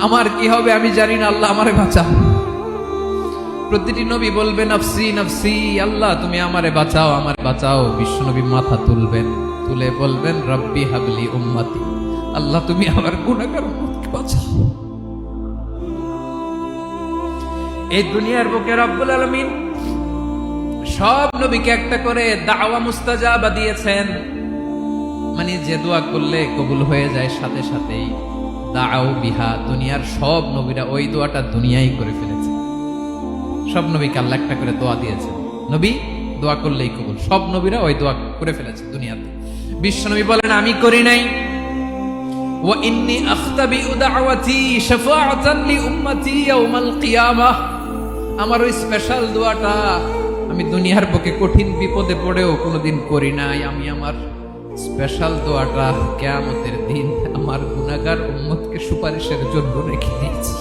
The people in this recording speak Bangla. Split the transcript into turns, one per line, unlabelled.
আমার কি হবে আমি জানি না, আল্লাহ আমারে বাঁচাও। প্রতিটি নবী বলবে নফসি নফসি, আল্লাহ তুমি আমারে বাঁচাও, আমারে বাঁচাও। বিশ্ব নবী মাথা তুলবেন, তুলে বলবেন রব্বি হাবলি উম্মতি, আল্লাহ তুমি আমার গুনাহগার উম্মতকে বাঁচাও। এই দুনিয়ার বুকে রব্বুল আলামিন সব নবীকে একটা করে দাওয়া মুস্তাজাবা দিয়েছেন, মানে যে দোয়া করলে কবুল হয়ে যায় সাথে সাথেই। দাও বিহা, দুনিয়ার সব নবীরা ওই দোয়াটা দুনিয়ায় করে ফেলেছে। সব নবীকে আল্লাহ একটা করে দোয়া দিয়েছে, নবী দোয়া করলেই কবুল। সব নবীরা ওই দোয়া করে ফেলেছে দুনিয়াতে। বিশ্ব নবী বলেন আমি করি নাই। ওয়া ইন্নী আখতাবিউ দাওয়াতি শাফাআতান লি উম্মতি ইয়াউমাল কিয়ামাহ, আমার ওই স্পেশাল দোয়াটা আমি দুনিয়ার বুকে কঠিন বিপদে পড়েও কোনোদিন করি নাই। আমি আমার স্পেশাল দোয়াটা কিয়ামতের দিন আমার গুনাহগার উম্মতকে সুপারিশের জন্য রেখে দিয়েছি।